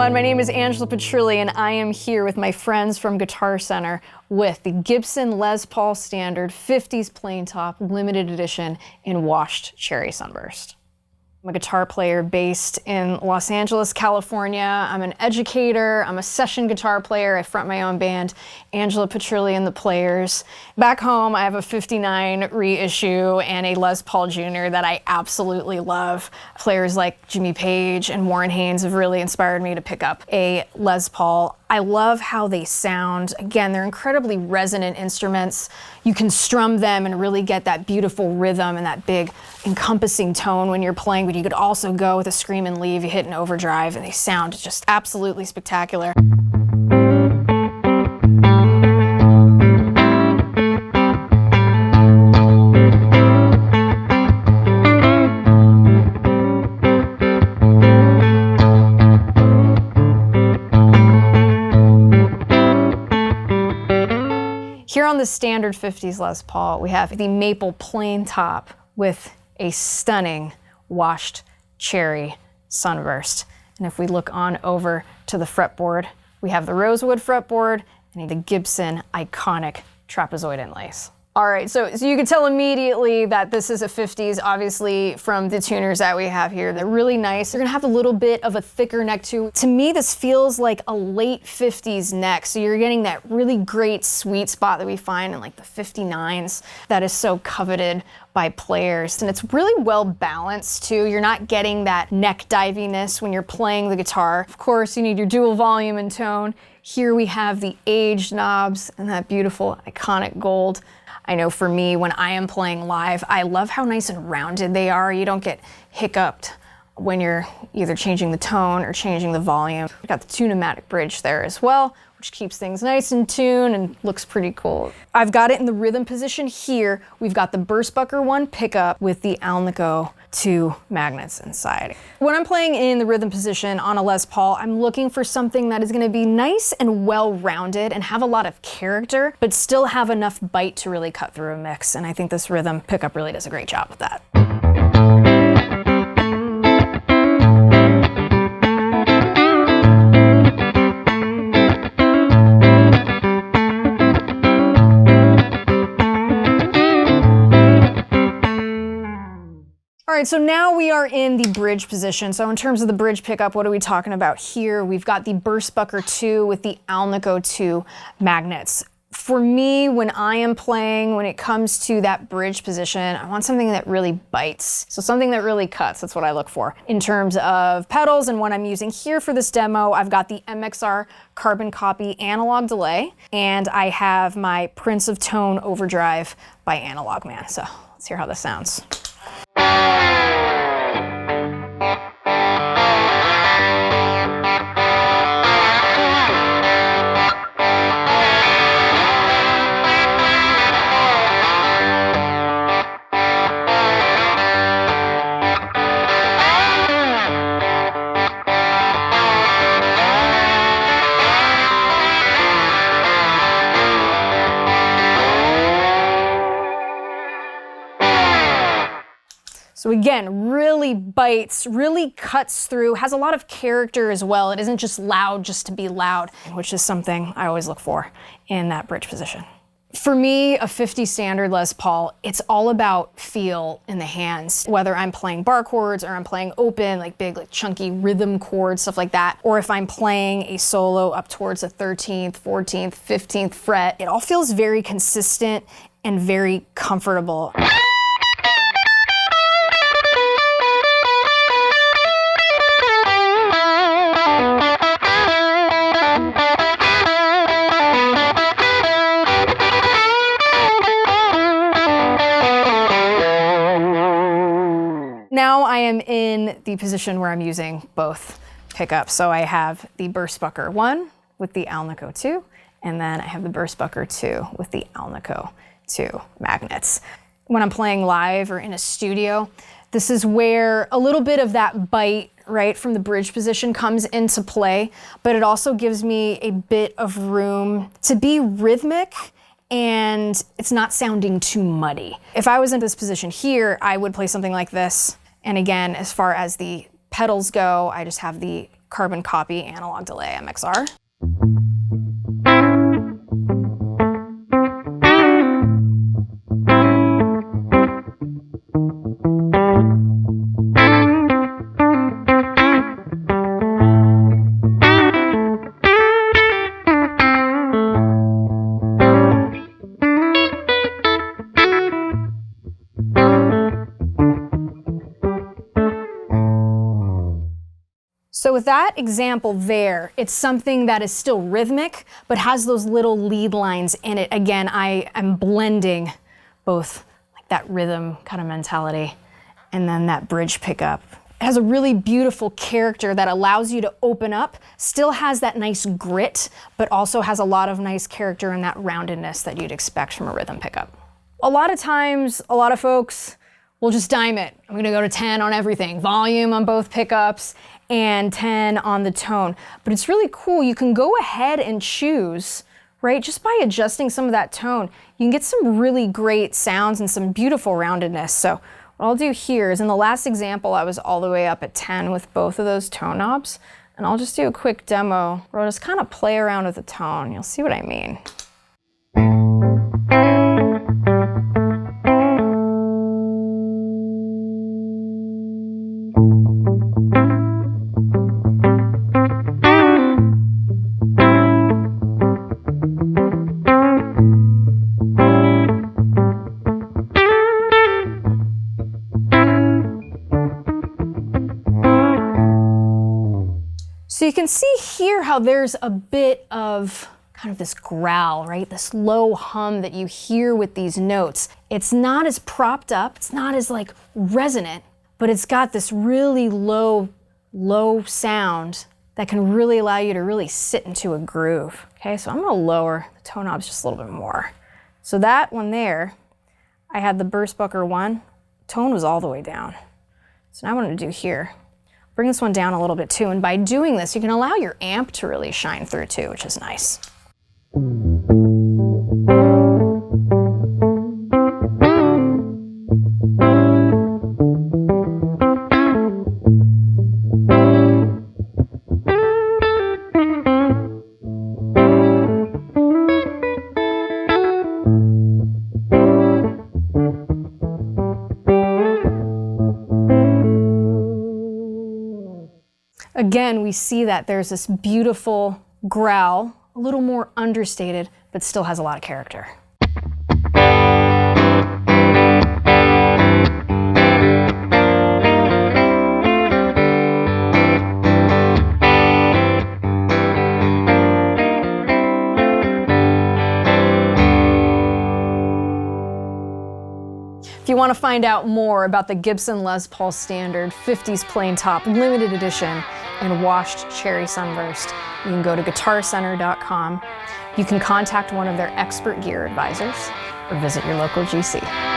everyone, my name is Angela Petrilli and I am here with my friends from Guitar Center with the Gibson Les Paul Standard 50s Plain Top Limited Edition in Washed Cherry Sunburst. I'm a guitar player based in Los Angeles, California. I'm an educator, I'm a session guitar player, I front my own band, Angela Petrilli and the Players. Back home, I have a 59 reissue and a Les Paul Jr. that I absolutely love. Players like Jimmy Page and Warren Haynes have really inspired me to pick up a Les Paul. I love how they sound. Again, they're incredibly resonant instruments. You can strum them and really get that beautiful rhythm and that big encompassing tone when you're playing, but you could also go with a scream and leave, you hit an overdrive, and they sound just absolutely spectacular. Here on the standard 50s Les Paul, we have the maple plain top with a stunning washed cherry sunburst. And if we look on over to the fretboard, we have the rosewood fretboard and the Gibson iconic trapezoid inlays. All right, so you can tell immediately that this is a 50s, obviously from the tuners that we have here. They're really nice. They're gonna have a little bit of a thicker neck too. To me, this feels like a late 50s neck. So you're getting that really great sweet spot that we find in like the 59s that is so coveted by players. And it's really well balanced too. You're not getting that neck diviness when you're playing the guitar. Of course, you need your dual volume and tone. Here we have the aged knobs and that beautiful iconic gold. I know for me, when I am playing live, I love how nice and rounded they are. You don't get hiccuped when you're either changing the tone or changing the volume. We've got the tune-o-matic bridge there as well, which keeps things nice in tune and looks pretty cool. I've got it in the rhythm position here. We've got the Burstbucker 1 pickup with the Alnico 2 magnets inside. When I'm playing in the rhythm position on a Les Paul, I'm looking for something that is gonna be nice and well-rounded and have a lot of character, but still have enough bite to really cut through a mix. And I think this rhythm pickup really does a great job with that. All right, so now we are in the bridge position. So in terms of the bridge pickup, what are we talking about here? We've got the Burstbucker 2 with the Alnico 2 magnets. For me, when I am playing, when it comes to that bridge position, I want something that really bites. So something that really cuts, that's what I look for. In terms of pedals and what I'm using here for this demo, I've got the MXR carbon copy analog delay, and I have my Prince of Tone overdrive by Analog Man. So let's hear how this sounds. So again, really bites, really cuts through, has a lot of character as well. It isn't just loud just to be loud, which is something I always look for in that bridge position. For me, a 50 standard Les Paul, it's all about feel in the hands. Whether I'm playing bar chords or I'm playing open, like big, like chunky rhythm chords, stuff like that, or if I'm playing a solo up towards the 13th, 14th, 15th fret, it all feels very consistent and very comfortable. Now I am in the position where I'm using both pickups. So I have the Burstbucker 1 with the Alnico 2, and then I have the Burstbucker 2 with the Alnico 2 magnets. When I'm playing live or in a studio, this is where a little bit of that bite, right, from the bridge position comes into play, but it also gives me a bit of room to be rhythmic and it's not sounding too muddy. If I was in this position here, I would play something like this. And again, as far as the pedals go, I just have the carbon copy analog delay MXR. So with that example there, it's something that is still rhythmic, but has those little lead lines in it. Again, I am blending both like that rhythm kind of mentality and then that bridge pickup. It has a really beautiful character that allows you to open up, still has that nice grit, but also has a lot of nice character and that roundedness that you'd expect from a rhythm pickup. A lot of times, a lot of folks will just dime it. I'm gonna go to 10 on everything, volume on both pickups, and 10 on the tone. But it's really cool. You can go ahead and choose, right? Just by adjusting some of that tone, you can get some really great sounds and some beautiful roundedness. So what I'll do here is in the last example, I was all the way up at 10 with both of those tone knobs. And I'll just do a quick demo where I'll just kind of play around with the tone. You'll see what I mean. So you can see here how there's a bit of kind of this growl, right? This low hum that you hear with these notes. It's not as propped up, it's not as like resonant, but it's got this really low sound that can really allow you to really sit into a groove. Okay, so I'm gonna lower the tone knobs just a little bit more. So that one there, I had the Burstbucker one, tone was all the way down. So now what I'm gonna do here, bring this one down a little bit too, and by doing this, you can allow your amp to really shine through too, which is nice. Again, we see that there's this beautiful growl, a little more understated, but still has a lot of character. If you want to find out more about the Gibson Les Paul Standard 50s plain top limited edition and washed cherry sunburst, you can go to guitarcenter.com. You can contact one of their expert gear advisors or visit your local GC.